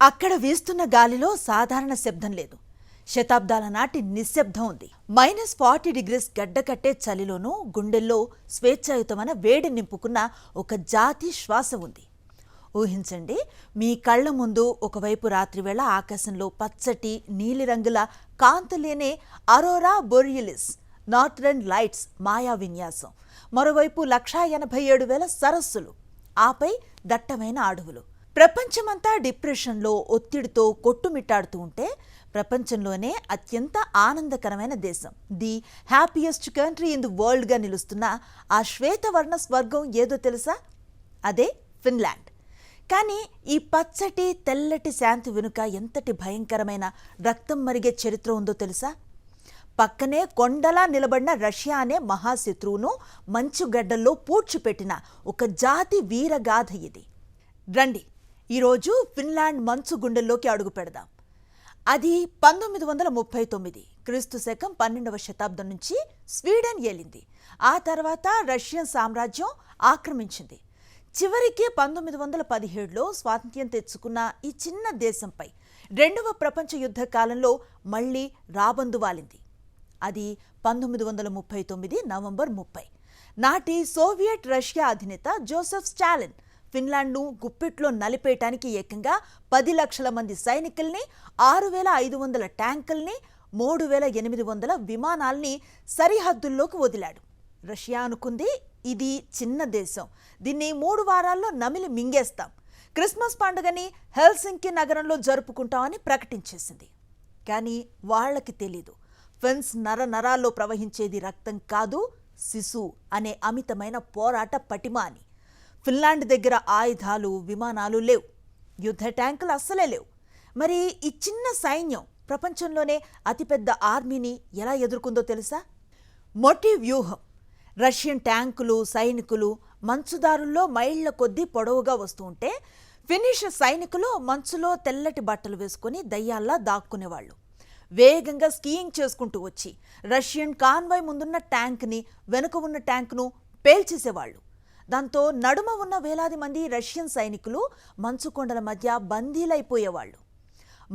అక్కడ వీస్తున్న గాలిలో సాధారణ శబ్దం లేదు. శతాబ్దాల నాటి నిశ్శబ్దం ఉంది. -40 గడ్డకట్టే చలిలోనూ గుండెల్లో స్వేచ్ఛాయుతమైన వేడి నింపుకున్న ఒక జాతి శ్వాస ఉంది. ఊహించండి, మీ కళ్ల ముందు ఒకవైపు రాత్రివేళ ఆకాశంలో పచ్చటి నీలిరంగుల కాంతులేనే అరోరా బొరియలిస్ నార్థరన్ లైట్స్ మాయా విన్యాసం, మరోవైపు 187,000 సరస్సులు, ఆపై దట్టమైన అడవులు. ప్రపంచమంతా డిప్రెషన్లో ఒత్తిడితో కొట్టుమిట్టాడుతూ ఉంటే ప్రపంచంలోనే అత్యంత ఆనందకరమైన దేశం, the happiest country in the వరల్డ్గా నిలుస్తున్న ఆ శ్వేతవర్ణ స్వర్గం ఏదో తెలుసా? అదే ఫిన్లాండ్. కానీ ఈ పచ్చటి తెల్లటి శాంతి వెనుక ఎంతటి భయంకరమైన రక్తం మరిగే చరిత్ర ఉందో తెలుసా? పక్కనే కొండలా నిలబడిన రష్యా అనే మహాశత్రువును మంచుగడ్డల్లో పూడ్చిపెట్టిన ఒక జాతి వీరగాథ ఇది. రండి, ఈరోజు ఫిన్లాండ్ మంచు గుండెల్లోకి అడుగు పెడదాం. అది 1939 క్రీస్తు శకం 12వ శతాబ్దం నుంచి స్వీడన్ ఏలింది. ఆ తర్వాత రష్యన్ సామ్రాజ్యం ఆక్రమించింది. చివరికి 1917లో స్వాతంత్ర్యం తెచ్చుకున్న ఈ చిన్న దేశంపై రెండవ ప్రపంచ యుద్ధ కాలంలో మళ్లీ రాబందు వాలింది. అది 1939 నవంబర్ 30. నాటి సోవియట్ రష్యా అధినేత జోసెఫ్ స్టాలిన్ ఫిన్లాండ్ను గుప్పిట్లో నలిపేయటానికి ఏకంగా 10 లక్షల మంది సైనికుల్ని, 6,500 ట్యాంకుల్ని, 3,800 విమానాల్ని సరిహద్దుల్లోకి వదిలాడు. రష్యా అనుకుంది, ఇది చిన్న దేశం, దీన్ని 3 వారాల్లో నమిలి మింగేస్తాం, క్రిస్మస్ పండుగని హెల్సింకి నగరంలో జరుపుకుంటామని ప్రకటించేసింది. కానీ వాళ్లకి తెలీదు, ఫిన్స్ నరాల్లో ప్రవహించేది రక్తం కాదు, సిసు అనే అమితమైన పోరాట పటిమ అని. ఫిన్లాండ్ దగ్గర ఆయుధాలు, విమానాలు లేవు, యుద్ధ ట్యాంకులు అస్సలే లేవు. మరి ఈ చిన్న సైన్యం ప్రపంచంలోనే అతిపెద్ద ఆర్మీని ఎలా ఎదుర్కొందో తెలుసా? మొట్టి వ్యూహం. రష్యన్ ట్యాంకులు, సైనికులు మంచుదారుల్లో మైళ్ల కొద్దీ పొడవుగా వస్తూ ఉంటే ఫినిష్ సైనికులు మంచులో తెల్లటి బట్టలు వేసుకుని దయ్యాల్లా దాక్కునేవాళ్లు. వేగంగా స్కీయింగ్ చేసుకుంటూ వచ్చి రష్యన్ కాన్వాయ్ ముందున్న ట్యాంక్ని, వెనుక ఉన్న ట్యాంకును పేల్చేసేవాళ్లు. దాంతో నడుమ ఉన్న వేలాది మంది రష్యన్ సైనికులు మంచుకొండల మధ్య బందీలైపోయేవాళ్లు.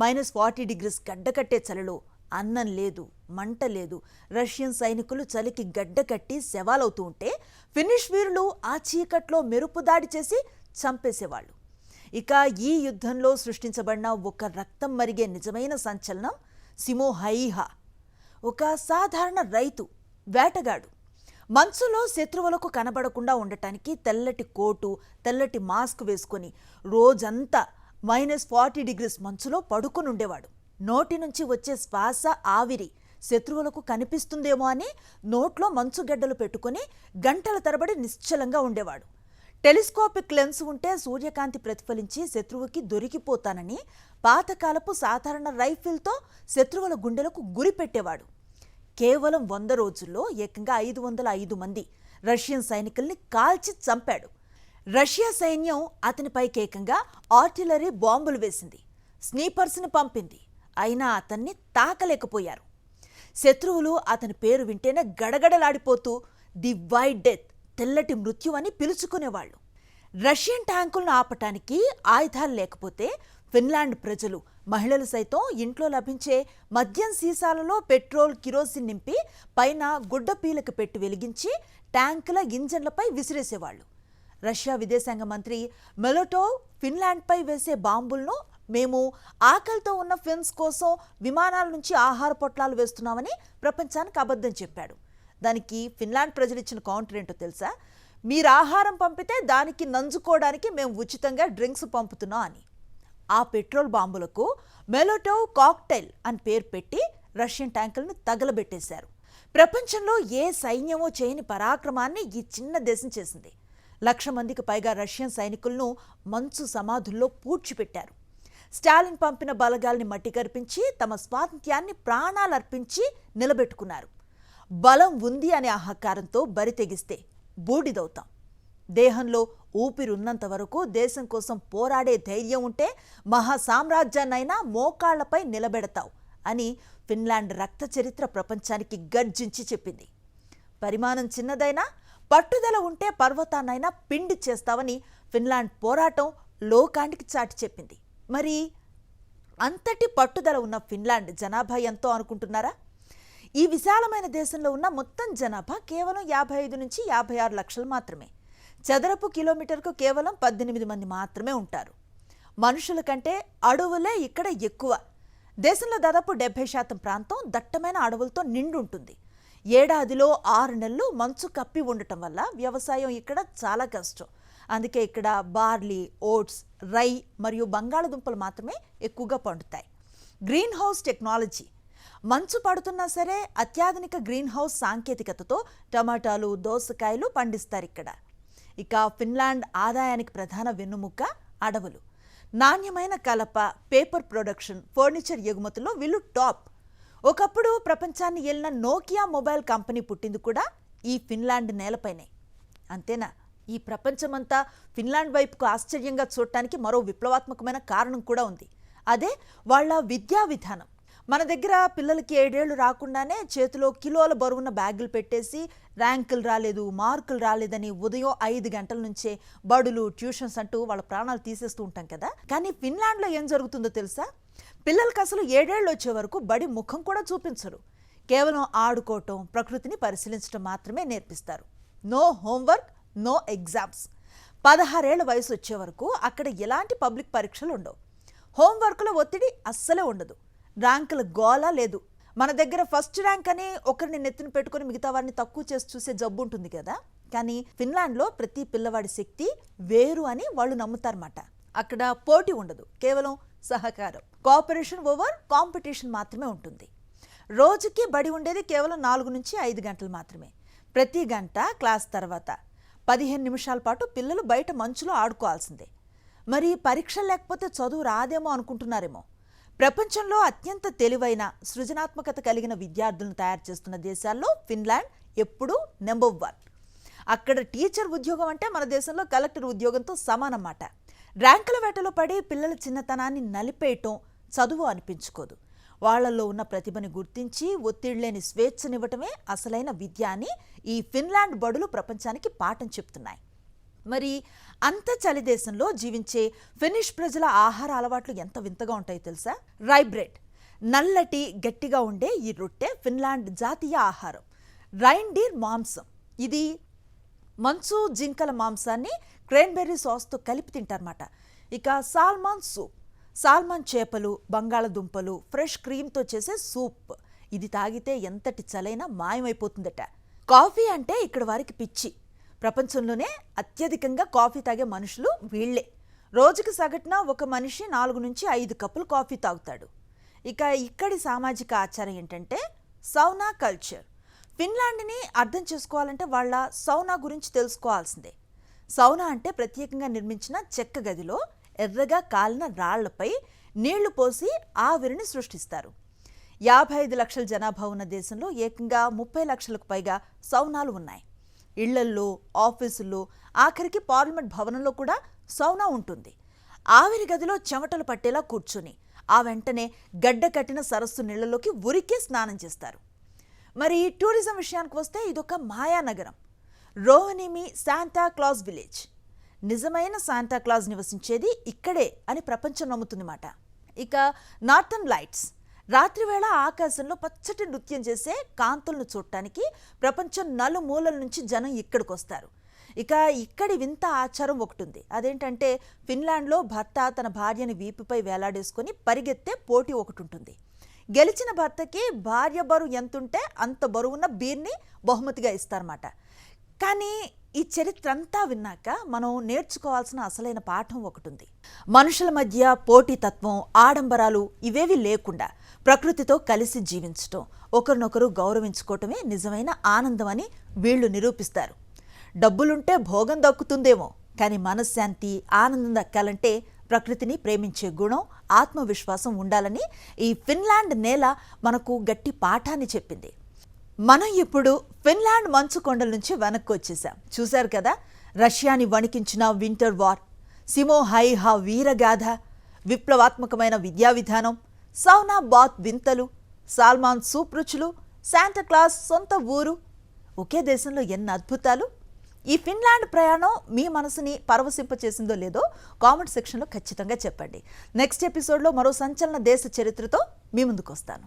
-40 గడ్డకట్టే చలిలో అన్నం లేదు, మంట లేదు. రష్యన్ సైనికులు చలికి గడ్డకట్టి శవాలవుతూ ఉంటే ఫినిష్ వీరులు ఆ చీకట్లో మెరుపు దాడి చేసి చంపేసేవాళ్లు. ఇక ఈ యుద్ధంలో సృష్టించబడిన ఒక రక్తం మరిగే నిజమైన సంచలనం సిమో హైహా. ఒక సాధారణ రైతు, వేటగాడు. మంచులో శత్రువులకు కనబడకుండా ఉండటానికి తెల్లటి కోటు, తెల్లటి మాస్క్ వేసుకొని రోజంతా -40 మంచులో పడుకుని ఉండేవాడు. నోటి నుంచి వచ్చే శ్వాస, ఆవిరి శత్రువులకు కనిపిస్తుందేమో అని నోట్లో మంచుగడ్డలు పెట్టుకుని గంటల తరబడి నిశ్చలంగా ఉండేవాడు. టెలిస్కోపిక్ లెన్స్ ఉంటే సూర్యకాంతి ప్రతిఫలించి శత్రువుకి దొరికిపోతానని పాతకాలపు సాధారణ రైఫిల్తో శత్రువుల గుండెలకు గురి పెట్టేవాడు. కేవలం 100 రోజుల్లో ఏకంగా 505 మంది రష్యన్ సైనికుల్ని కాల్చి చంపాడు. రష్యా సైన్యం అతనిపైకి ఏకంగా ఆర్టిలరీ బాంబులు వేసింది, స్నీపర్స్ని పంపింది. అయినా అతన్ని తాకలేకపోయారు. శత్రువులు అతని పేరు వింటేనే గడగడలాడిపోతూ ది వైట్ డెత్, తెల్లటి మృత్యు అని పిలుచుకునేవాళ్లు. రష్యన్ ట్యాంకులను ఆపటానికి ఆయుధాలు లేకపోతే ఫిన్లాండ్ ప్రజలు, మహిళలు సైతం ఇంట్లో లభించే మద్యం సీసాలలో పెట్రోల్, కిరోసిన్ నింపి పైన గుడ్డ పీలకు పెట్టి వెలిగించి ట్యాంకుల ఇంజన్లపై విసిరేసేవాళ్లు. రష్యా విదేశాంగ మంత్రి మొలోటోవ్ ఫిన్లాండ్పై వేసే బాంబులను మేము ఆకలితో ఉన్న ఫిన్స్ కోసం విమానాల నుంచి ఆహార పొట్లాలు వేస్తున్నామని ప్రపంచానికి అబద్ధం చెప్పాడు. దానికి ఫిన్లాండ్ ప్రజలు ఇచ్చిన కౌంటర్ ఏంటో తెలుసా? మీరు ఆహారం పంపితే దానికి నంజుకోవడానికి మేము ఉచితంగా డ్రింక్స్ పంపుతున్నాం అని. ఆ పెట్రోల్ బాంబులకు మొలోటోవ్ కాక్టైల్ అని పేరు పెట్టి రష్యన్ ట్యాంకులను తగలబెట్టేశారు. ప్రపంచంలో ఏ సైన్యమో చేయని పరాక్రమాన్ని ఈ చిన్న దేశం చేసింది. 1,00,000 మందికి పైగా రష్యన్ సైనికులను మంచు సమాధుల్లో పూడ్చిపెట్టారు. స్టాలిన్ పంపిన బలగాల్ని మట్టి కరిపించి తమ స్వాతంత్ర్యాన్ని ప్రాణాలర్పించి నిలబెట్టుకున్నారు. బలం ఉంది అనే అహంకారంతో బరి తెగిస్తే బూడిదవుతాం. దేహంలో ఊపిరున్నంత వరకు దేశం కోసం పోరాడే ధైర్యం ఉంటే మహాసామ్రాజ్యాన్నైనా మోకాళ్లపై నిలబెడతావు అని ఫిన్లాండ్ రక్త చరిత్ర ప్రపంచానికి గర్జించి చెప్పింది. పరిమాణం చిన్నదైనా పట్టుదల ఉంటే పర్వతాన్నైనా పిండి చేస్తావని ఫిన్లాండ్ పోరాటం లోకానికి చాటి చెప్పింది. మరి అంతటి పట్టుదల ఉన్న ఫిన్లాండ్ జనాభా ఎంతో అనుకుంటున్నారా? ఈ విశాలమైన దేశంలో ఉన్న మొత్తం జనాభా కేవలం 55 నుంచి 56 లక్షలు మాత్రమే. చదరపు కిలోమీటర్కు కేవలం 18 మంది మాత్రమే ఉంటారు. మనుషుల కంటే అడవులే ఇక్కడ ఎక్కువ. దేశంలో దాదాపు 70% ప్రాంతం దట్టమైన అడవులతో నిండి ఉంటుంది. ఏడాదిలో 6 నెలలు మంచు కప్పి ఉండటం వల్ల వ్యవసాయం ఇక్కడ చాలా కష్టం. అందుకే ఇక్కడ బార్లీ, ఓట్స్, రై మరియు బంగాళదుంపలు మాత్రమే ఎక్కువగా పండుతాయి. Green house technology. మంచు పడుతున్నా సరే అత్యాధునిక గ్రీన్ హౌస్ సాంకేతికతతో టమాటాలు, దోసకాయలు పండిస్తారు ఇక్కడ. ఇక ఫిన్లాండ్ ఆదాయానికి ప్రధాన వెన్నుముక్క అడవులు. నాణ్యమైన కలప, పేపర్ ప్రొడక్షన్, ఫర్నిచర్ ఎగుమతుల్లో వీళ్ళు టాప్. ఒకప్పుడు ప్రపంచాన్ని ఏలిన నోకియా మొబైల్ కంపెనీ పుట్టింది కూడా ఈ ఫిన్లాండ్ నేలపైనే. అంతేనా, ఈ ప్రపంచమంతా ఫిన్లాండ్ వైపుకు ఆశ్చర్యంగా చూడటానికి మరో విప్లవాత్మకమైన కారణం కూడా ఉంది. అదే వాళ్ళ విద్యా విధానం. మన దగ్గర పిల్లలకి 7 ఏళ్లు రాకుండానే చేతిలో కిలోల బరువున్న బ్యాగులు పెట్టేసి ర్యాంకులు రాలేదు, మార్కులు రాలేదని ఉదయం 5 గంటల నుంచే బడులు, ట్యూషన్స్ అంటూ వాళ్ళ ప్రాణాలు తీసేస్తూ ఉంటాం కదా. కానీ ఫిన్లాండ్లో ఏం జరుగుతుందో తెలుసా? పిల్లలకి అసలు 7 ఏళ్ళు వచ్చే వరకు బడి ముఖం కూడా చూపించరు. కేవలం ఆడుకోవటం, ప్రకృతిని పరిశీలించడం మాత్రమే నేర్పిస్తారు. No homework, no exams. 16 ఏళ్ల వయసు వచ్చే వరకు అక్కడ ఎలాంటి పబ్లిక్ పరీక్షలు ఉండవు. హోంవర్క్లో ఒత్తిడి అస్సలే ఉండదు. ర్యాంకుల గోల లేదు. మన దగ్గర ఫస్ట్ ర్యాంక్ అని ఒకరిని నెత్తిన పెట్టుకుని మిగతా వారిని తక్కువ చేసి చూసే జబ్బు ఉంటుంది కదా. కానీ ఫిన్లాండ్లో ప్రతి పిల్లవాడి శక్తి వేరు అని వాళ్ళు నమ్ముతారన్నమాట. అక్కడ పోటీ ఉండదు, కేవలం సహకారం. కోఆపరేషన్ ఓవర్ కాంపిటీషన్ మాత్రమే ఉంటుంది. రోజుకి బడి ఉండేది కేవలం 4 నుంచి 5 గంటలు మాత్రమే. ప్రతి గంట క్లాస్ తర్వాత 15 నిమిషాల పాటు పిల్లలు బయట మంచులో ఆడుకోవాల్సిందే. మరి పరీక్షలు లేకపోతే చదువు రాదేమో అనుకుంటున్నారేమో. ప్రపంచంలో అత్యంత తెలివైన, సృజనాత్మకత కలిగిన విద్యార్థులను తయారు చేస్తున్న దేశాల్లో ఫిన్లాండ్ ఎప్పుడూ నెంబర్ 1. అక్కడ టీచర్ ఉద్యోగం అంటే మన దేశంలో కలెక్టర్ ఉద్యోగంతో సమానమాట. ర్యాంకుల వేటలో పడి పిల్లల చిన్నతనాన్ని నలిపేయటం చదువు అనిపించుకోదు. వాళ్లలో ఉన్న ప్రతిభని గుర్తించి ఒత్తిడి లేని స్వేచ్ఛనివ్వటమే అసలైన విద్య అని ఈ ఫిన్లాండ్ బడులు ప్రపంచానికి పాఠం చెప్తున్నాయి. మరి అంత చలి దేశంలో జీవించే ఫినిష్ ప్రజల ఆహార అలవాట్లు ఎంత వింతగా ఉంటాయో తెలుసా? రై బ్రెడ్. నల్లటి, గట్టిగా ఉండే ఈ రొట్టె ఫిన్లాండ్ జాతీయ ఆహారం. రైన్డీర్ మాంసం. ఇది మంచు జింకల మాంసాన్ని క్రేన్బెర్రీ సాస్తో కలిపి తింటారన్నమాట. ఇక సాల్మాన్ సూప్. సాల్మాన్ చేపలు, బంగాళదుంపలు, ఫ్రెష్ క్రీమ్తో చేసే సూప్. ఇది తాగితే ఎంతటి చలైనా మాయమైపోతుందట. కాఫీ అంటే ఇక్కడ వారికి పిచ్చి. ప్రపంచంలోనే అత్యధికంగా కాఫీ తాగే మనుషులు వీళ్లే. రోజుకి సగటున ఒక మనిషి 4 నుంచి 5 కప్పులు కాఫీ తాగుతాడు. ఇక ఇక్కడి సామాజిక ఆచారం ఏంటంటే సౌనా కల్చర్. ఫిన్లాండ్ని అర్థం చేసుకోవాలంటే వాళ్ళ సౌనా గురించి తెలుసుకోవాల్సిందే. సౌనా అంటే ప్రత్యేకంగా నిర్మించిన చెక్క గదిలో ఎర్రగా కాలిన రాళ్లపై నీళ్లు పోసి ఆవిరిని సృష్టిస్తారు. 55 లక్షల జనాభా ఉన్న దేశంలో ఏకంగా 30 లక్షలకు పైగా సౌనాలు ఉన్నాయి. ఇళ్లల్లో, ఆఫీసుల్లో, ఆఖరికి పార్లమెంట్ భవనంలో కూడా సౌనా ఉంటుంది. ఆవిరి గదిలో చెమటలు పట్టేలా కూర్చొని ఆ వెంటనే గడ్డ కట్టిన సరస్సు నీళ్లలోకి ఉరికే స్నానం చేస్తారు. మరి టూరిజం విషయానికి వస్తే ఇదొక మాయానగరం. రోవనిమి శాంటా క్లాజ్ విలేజ్. నిజమైన శాంటా క్లాజ్ నివసించేది ఇక్కడే అని ప్రపంచం నమ్ముతుందన్నమాట. ఇక నార్థన్ లైట్స్. రాత్రివేళ ఆకాశంలో పచ్చటి నృత్యం చేసే కాంతులను చూడటానికి ప్రపంచం నలుమూలల నుంచి జనం ఇక్కడికి వస్తారు. ఇక ఇక్కడి వింత ఆచారం ఒకటి ఉంది. అదేంటంటే ఫిన్లాండ్లో భర్త తన భార్యని వీపుపై వేలాడేసుకొని పరిగెత్తే పోటీ ఒకటి ఉంటుంది. గెలిచిన భర్తకి భార్య బరువు ఎంతుంటే అంత బరువున్న బీర్ని బహుమతిగా ఇస్తారన్నమాట. కానీ ఈ చరిత్ర అంతా విన్నాక మనం నేర్చుకోవాల్సిన అసలైన పాఠం ఒకటి ఉంది. మనుషుల మధ్య పోటీతత్వం, ఆడంబరాలు ఇవేవి లేకుండా ప్రకృతితో కలిసి జీవించటం, ఒకరినొకరు గౌరవించుకోవటమే నిజమైన ఆనందం అని వీళ్లు నిరూపిస్తారు. డబ్బులుంటే భోగం దక్కుతుందేమో, కానీ మనశ్శాంతి, ఆనందం దక్కాలంటే ప్రకృతిని ప్రేమించే గుణం, ఆత్మవిశ్వాసం ఉండాలని ఈ ఫిన్లాండ్ నేల మనకు గట్టి పాఠాన్ని చెప్పింది. మనం ఇప్పుడు ఫిన్లాండ్ మంచు కొండల నుంచి వెనక్కి వచ్చేసాం. చూశారు కదా, రష్యాని వణికించిన వింటర్ వార్, సిమో హైహా వీరగాథ, విప్లవాత్మకమైన విద్యా విధానం, సౌనా బాత్ వింతలు, సాల్మాన్ సూప్ రుచులు, శాంటా క్లాస్ సొంత ఊరు. ఒకే దేశంలో ఎన్ని అద్భుతాలు! ఈ ఫిన్లాండ్ ప్రయాణం మీ మనసుని పరవశింపచేసిందో లేదో కామెంట్ సెక్షన్లో ఖచ్చితంగా చెప్పండి. నెక్స్ట్ ఎపిసోడ్లో మరో సంచలన దేశ చరిత్రతో మీ ముందుకు వస్తాను.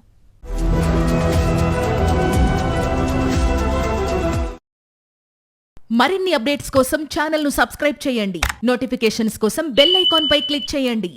మరిన్ని అప్డేట్స్ కోసం ఛానల్ను సబ్స్క్రైబ్ చేయండి. నోటిఫికేషన్స్ కోసం బెల్ ఐకాన్ పై క్లిక్ చేయండి.